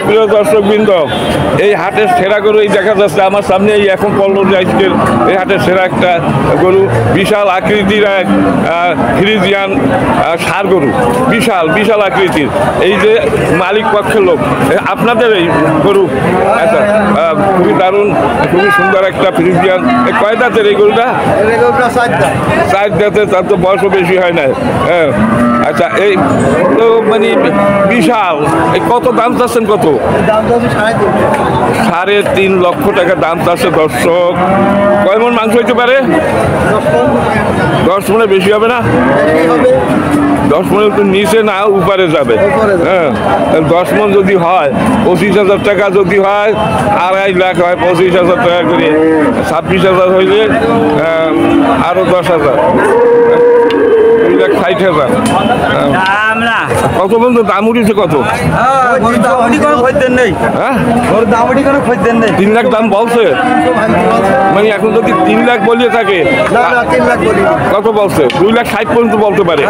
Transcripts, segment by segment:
প্রিয় দর্শকবৃন্দ, এই হাটের সেরা গরু এই দেখা যাচ্ছে আমার সামনে, এই এখন পল্লব আজকের এই হাটের সেরা একটা গরু, বিশাল আকৃতির এক ফ্রিজিয়ান ষাঁড় গরু, বিশাল বিশাল আকৃতির। এই যে মালিক পক্ষের লোক, আপনাদের এই গরু, আচ্ছা খুবই দারুণ, খুবই সুন্দর একটা ফ্রিজিয়ান। কয় দাঁতের এই গরুটা? 4 দাঁতের, তার তো বয়সও বেশি হয় না। হ্যাঁ, আচ্ছা, এই তো মানে বিশাল। কত দাম চাচ্ছেন? কত? 3.5 লক্ষ টাকা দাম চাচ্ছে। দর্শক, কয় মণ মাংস হইতে পারে? 10 মণে বেশি হবে না? 10 মণের তো নিচে না, উপরে যাবে। হ্যাঁ, 10 মণ যদি হয়, 25,000 টাকা যদি হয়, 2.5 লাখ হয়, 25,000 টাকা করে 26,000 হইলে আরো 10,000, 2,60,000। কত বলতো দাম উঠেছে? কত? 3 লাখ দাম বলছে? মানে এখন যদি 3 লাখ বলিয়ে থাকে, কত বলছে? 2,60,000 পর্যন্ত বলতে পারে।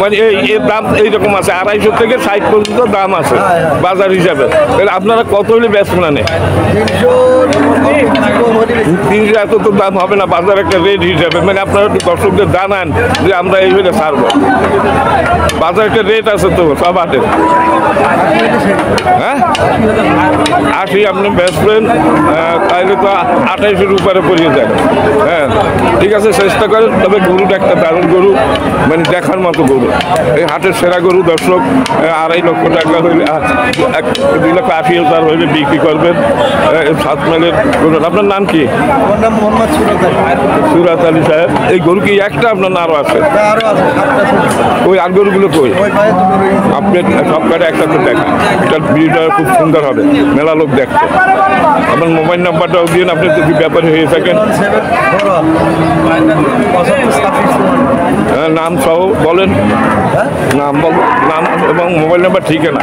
মানে এর দাম এইরকম আছে, 250 থেকে 60 পর্যন্ত দাম আছে বাজার হিসাবে। তাহলে আপনারা কত হলে ব্যস্ত না? 300 এত তো দাম হবে না বাজার একটা রেট হিসাবে। মানে আপনারা দর্শকদের জানান যে আমরা এই হলে ছাড়বো। বাজার একটা রেট আছে তো সব হাটের। হ্যাঁ, 80 আপনি বেচবেন, তাহলে তো 28-এর উপরে পড়িয়ে যায়। হ্যাঁ, ঠিক আছে, চেষ্টা করেন। তবে গরুটা একটা দারুণ গরু, মানে দেখার মতো গরু। এই হাটের সেরা গরু। দর্শক, 2.5 লক্ষ টাকা হইলে, 2,80,000 হইলে বিক্রি করবেন। 7 মাইলের গরু। আপনার নাম কি? সুরাত আলী সাহেব। এই গরু কি একটা আপনার না আরো আছে? ওই আর গরুগুলো কই? আপনি সব কাটে একসাথে দেখেন, এটার ভিডিওটা খুব সুন্দর হবে, মেলা লোক দেখতে। আপনার মোবাইল নাম্বারটাও দিন, আপনি যদি ব্যাপারে হয়ে থাকেন। নাম সহ বলেন, নাম এবং মোবাইল নাম্বার, ঠিকানা,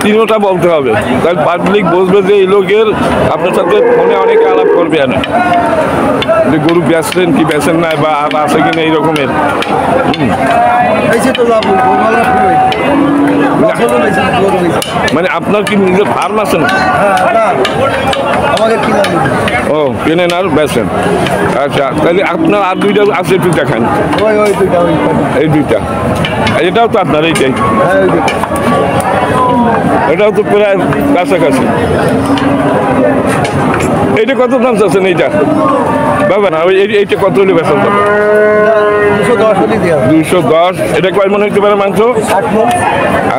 তিনটা বলতে হবে। তাহলে পাবলিক বুঝবে যে এই লোকের আপনার সাথে ফোনে অনেকে আলাপ করবে না, যে গরু বেচলেন কি বেচেন নাই, বা আছে কিনা এই রকমের। মানে আপনার কি নিজের ফার্ম আছে না? ও, কেনেন আর বেচেন। আচ্ছা, তাহলে আপনার আর 2টা আছে, একটু দেখান। এই 2টা, এটাও তো আপনার? এইটাই, এটাও তো প্রায় কাছাকাছি। এইটা কত দাম চাচ্ছেন? এইটা বাবা না, এইটা কত হলে বেচেন? 210। এটা কয় মনে হইতে পারে মাংস?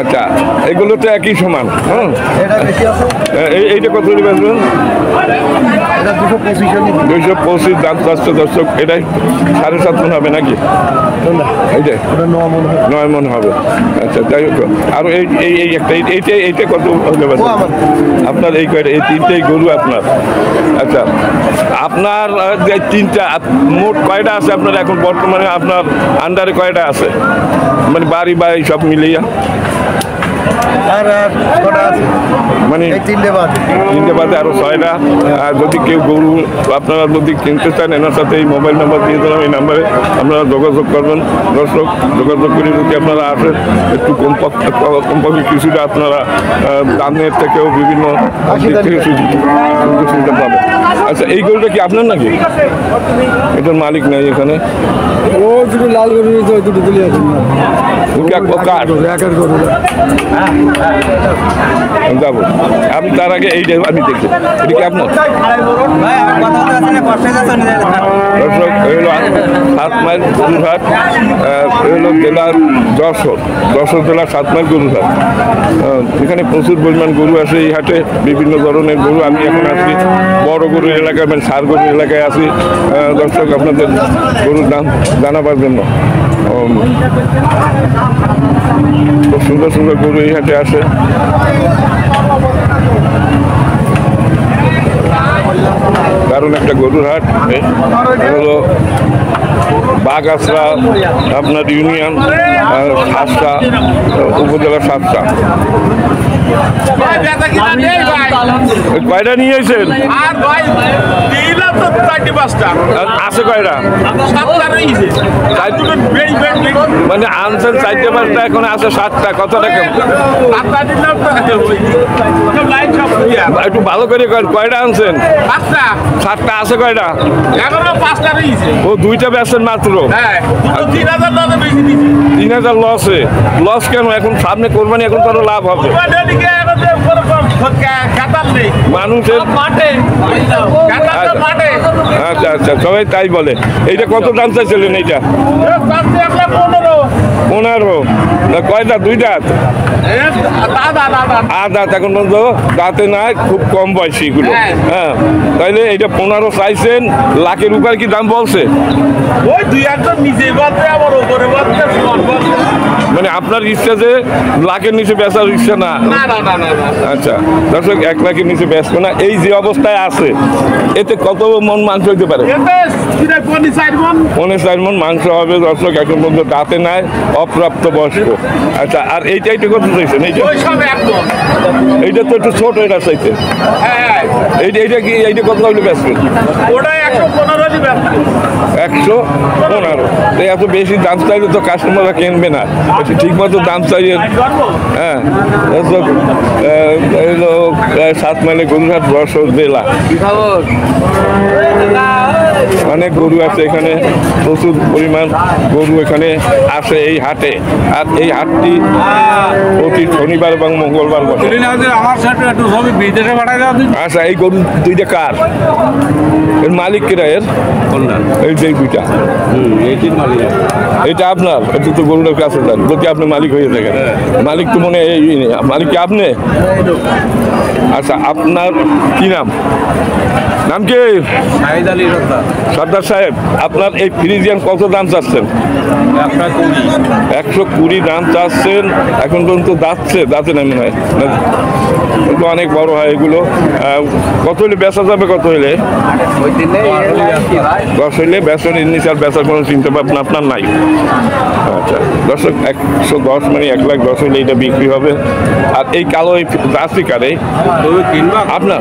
আচ্ছা, এগুলো তো একই সমান। হ্যাঁ, এইটা কত হলে বেচবেন? 225 দাম চাচ্ছে। দর্শক, এটাই 7.5 মণ হবে নাকি? এইটাই 9 মণ হবে। আচ্ছা, যাই হোক। আর এই একটা, এইটা কত হলে বেচবেন? আপনার এই 3টেই গরু আপনার? আচ্ছা, আপনার যে 3টা, মোট কয়টা আছে আপনার এখন বর্তমানে? আপনার আন্ডারে কয়টা আছে, মানে বাড়ি বাড়ি সব মিলিয়া? মানে 3টে বাদে আরো 6টা। আর যদি কেউ গরু আপনারা যদি কিনতে চান, এনার সাথে এই মোবাইল নাম্বার দিয়ে দিলাম, এই নাম্বারে আপনারা যোগাযোগ করবেন। দর্শক, যোগাযোগ করে যদি আপনারা আসেন, একটু কমপক্ষে কিছুটা আপনারা দামের থেকেও বিভিন্ন দিক থেকে সুযোগ সুবিধা পাবেন। আচ্ছা, এই গরুটা কি আপনার নাকি? এটার মালিক নাই এখানে? ও দুটো লাল গরু, দুটো দিলে যাবো। আমি তার আগে এইটা আমি দেখি, এটা কি আপনার? দর্শক, হলো 7 মাইল গরুরহাট, হলো জেলার যশোর জেলার 7 মাইল গরুরহাট। এখানে প্রচুর পরিমাণ গরু আছে এই হাটে, বিভিন্ন ধরনের গরু। আমি এখন আছি বড় গরুর এলাকায়, মানে ষাঁড় গরুর এলাকায় আছি। দর্শক, আপনাদের গরুর দাম জানাবার জন্য। খুব সুন্দর সুন্দর গরু এই হাটে আসে। দারুণ একটা গরুর হাট। হলো বাগাছড়া আপনার ইউনিয়ন, সাতটা উপজেলা, 7টা। কয়টা নিয়ে এসেছেন? দিলাম তো 4-5টা। আর আছে কয়টা? 7টা রয়েছে। চার- মানে আনছেন 4-5টা, এখন আছে 7টা। কত টাকা? 7টা দিলাম তো সব লাইন সব দিয়া। একটু ভালো করে কয়টা আনছেন? 5টা। 7টা আছে কয়টা? এখনো 5টা রয়েছে। ও 2টা বেচছেন মাত্র। হ্যাঁ, 3000 টাকা বেশি দিছি। 3000 লসে। লস কেন? এখন সামনে কোরবানি, এখন তো আরো লাভ হবে। ওদিকে এখন যে কোরকম কাতার নেই। মানুষের মাঠে। কাতার তো মাঠে। আচ্ছা আচ্ছা, সবাই তাই বলে। এইটা কত দাম চাইছিলেন? এইটা 15। 15। কয়টা? 2 দাঁত? দাদা। আর দাঁত এখন পর্যন্ত দাঁতে নাই, খুব কম বয়সী এগুলো। হ্যাঁ। হ্যাঁ, তাইলে এইটা 15 চাইছেন। লাখের উপর কি দাম বলছে? ওই 2-1 নিচে বলতে আবার উপরে বলতে সমান বলতে। মানে আপনার ইচ্ছা যে লাখের নিচে বেচার ইচ্ছা না? না। আচ্ছা দর্শক, 1 লাখের নিচে বেচবো না। এই যে অবস্থায় আছে, এতে কত মন মাংস হইতে পারে? এতে 4 মণ। 4 মন মাংস হবে। দর্শক, এখন পর্যন্ত দাঁতে নাই, অপ্রাপ্ত বয়স্ক। আচ্ছা, আর এইটা কত চাইছেন? এইটা ওই সব 1 মণ। এইটা তো একটু ছোট, এটা চাইছে। হ্যাঁ। এইটা কি? এইটা কত হইলে বেচবেন? ওটা 115 দিবেন। 115। এত বেশি দাম চাইলে তো কাস্টমাররা কিনবে না। ঠিক মতো দাম চাইলে। হ্যাঁ, দর্শক, হলো 7 মাইলে গরুরহাট রসদ জেলা। অনেক গরু আছে এখানে, প্রচুর পরিমাণ গরু এখানে আসে এই হাটে। আর এই হাটটি প্রতি শনিবার এবং মঙ্গলবার বসে। আমার সাথে একটু সবই বিদেশে পাঠাই দাও। আচ্ছা, এই গরু 2টা কার? এর মালিক কিরা? এর এই যে 2টা এটা আপনার? এটা তো গরুটার কাছে যান, যদি আপনি মালিক হয়ে থাকেন। মালিক তো মনে হয় এই নেই। মালিক কি আপনি? আচ্ছা, আপনার কি নাম? নাম কি? সর্দার সাহেব, আপনার এই ফ্রিজিয়ান কত দাম চাচ্ছেন? 120 দাম চাচ্ছেন। এখন পর্যন্ত দাঁতে নাই মনে হয়। কিন্তু অনেক বড় হয় এগুলো। কত হলে বেচা যাবে? কত হলে? 10 হইলে বেচন। ইনিশিয়াল বেচার কোনো চিন্তা ভাবনা আপনার নাই? আচ্ছা দর্শক, 110 মানে 1,10,000 হইলে এটা বিক্রি হবে। আর এই কালো এই জার্সি কারে আপনার?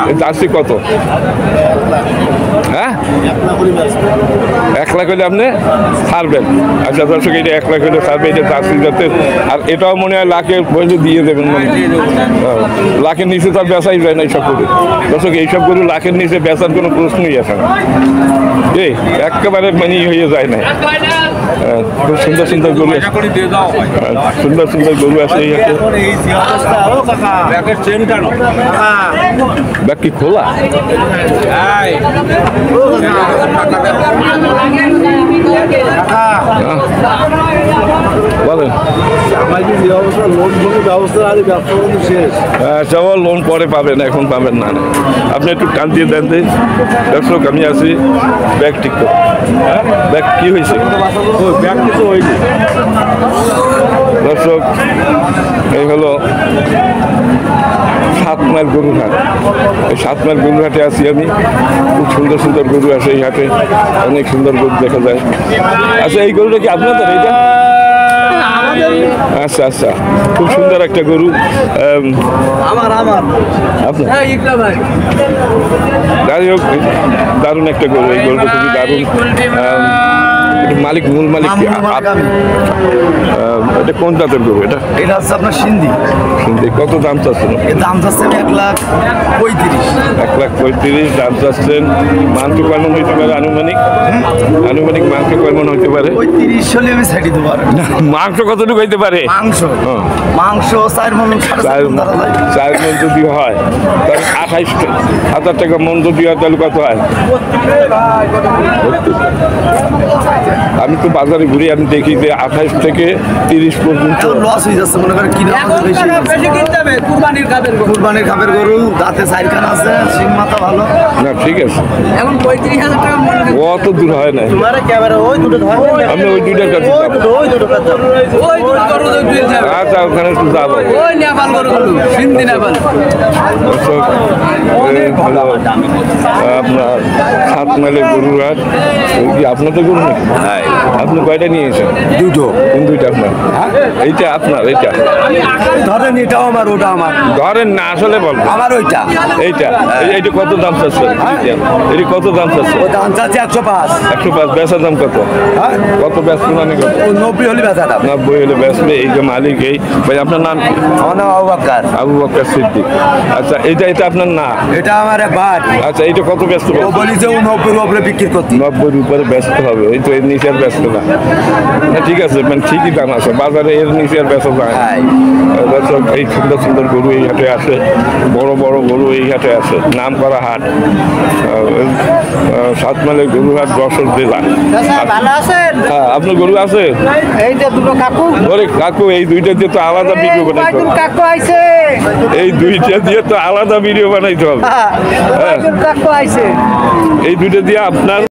এই জার্সি কত? হ্যাঁ, 1 লাখ হলে আপনি ছাড়বেন? আচ্ছা দর্শক, এটা 1 লাখ হলে ছাড়বে। এটা জার্সি জাতের। আর এটাও মনে হয় লাখের বয়সে দিয়ে দেবেন। লাখের নিচে তো আর বেচাই যায় না এইসব গরু। দর্শক, এইসব গরু লাখের নিচে বেচার কোনো প্রশ্নই আসে না। এই একেবারে মানে হয়ে যায় না। খুব সুন্দর সুন্দর গরু আছে। সুন্দর সুন্দর গরু আছে এই হাটে। ব্যাগ কি খোলা? বলেন। আচ্ছা, ও লোন পরে পাবেন, এখন পাবেন না। আপনি একটু টান দিয়ে দেন। দর্শক, আমি আছি। ব্যাগ ঠিক করো। ব্যাগ কি হয়েছে? ব্যাগ কিছু হয়নি। দর্শক, এই হলো 7 মাইল গরুরহাট। এই 7 মাইল গরুরহাটে আছি আমি। খুব সুন্দর সুন্দর গরু আছে এই হাটে। অনেক সুন্দর গরু দেখা যায়। আচ্ছা, এই গরুটা কি আপনাদের? এইটা? আচ্ছা আচ্ছা, খুব সুন্দর একটা গরু। আপনার? যাই হোক, দারুণ একটা গরু। এই গরুটা খুবই দারুণ। মূল মালিক কি? এটা কোন জাতের গরু? এটা হচ্ছে আপনার সিন্ধি। কত দাম চাচ্ছেন? এর দাম চাচ্ছে 1,35,000। 1,35,000 দাম চাচ্ছেন। মাংস কেমন হইতে পারে আনুমানিক? আনুমানিক মাংস কেমন হইতে পারে? 35 হলে আমি ছেড়ে দেবো। মাংস কতটুকু হইতে পারে? মাংস 4 মণ, 4 মণ যদি হয়, তাহলে 28,000 টাকা মন যদি হয়, তাহলে কত হয়? আমি তো বাজারে ঘুরি, আমি দেখি যে 28 থেকে 30 পর্যন্ত লস হয়ে যাচ্ছে। মনে করেন কিনা বেশি কিনতে হবে। কুরবানির খাবের গরু, দাঁতে 4 কান আছে, সিং মাথা ভালো। না, ঠিক আছে। এখন 35,000 টাকা মন। অত দূর হয় না। ক্যামেরা ওই দুটো ধরবেন। আমি ওই 2টার কাছে যাবো। ওই দুটো কাছে আচ্ছা আচ্ছা ওখানে একটু যাবো। ওই নেপাল গরুগুলো সিন্ধি নেপাল দর্শক, এই হলো আপনার 7 মাইলের গরুর হাট। এই কি আপনাদের গরু নাকি? আপনি কয়টা নিয়েছেন? দুটো কোন দুইটা আপনার? এইটা আপনার, এইটা ধরেন এটাও আমার ওটা আমার ধরেন না, আসলে বলবো আমার ওইটা এইটা এইটা কত দাম চাচ্ছে? এটি কত দাম চাচ্ছে? ও দাম চাচ্ছে 105 105। বেচার দাম কত? হ্যাঁ কত বেচবেন মানে কত? ও 90 হলে বেচা দাম 90 হলে বেচবে। এই যে মালিক, এই ভাই আপনার নাম কি? আমার নাম আবু বকর আবু বকর সিদ্দিক। আচ্ছা এটা আপনার না? এটা আমার এক ভাই আচ্ছা এইটা কত ব্যস্ত? ও বলি যে ও 90 উপরে বিক্রি করতে 90 উপরে ব্যস্ত হবে। ওই তো এর নিচে আর ব্যস্ত না। না, ঠিক আছে, মানে ঠিকই দাম আছে বাজারে, এর নিচে আর ব্যস্ত যায় না। হ্যাঁ। দর্শক, এই সুন্দর সুন্দর গরু এই হাটে আছে, বড় বড় গরু এই হাটে আছে, নাম করা হাট। 7 মাইলের গরু হাট যশোর জেলা। ভালো আছেন? হ্যাঁ, আপনার গরু আছে? এই যে দুটো কাকু ওরে কাকু, এই দুইটা দিয়ে তো আলাদা ভিডিও বানাইতে কয়জন হবে। কাকু আইছে? এই দুইটা দিয়ে তো আলাদা ভিডিও বানাইতে হবে। কয়জন কাকু আইছে? এই দুইটা দিয়ে আপনার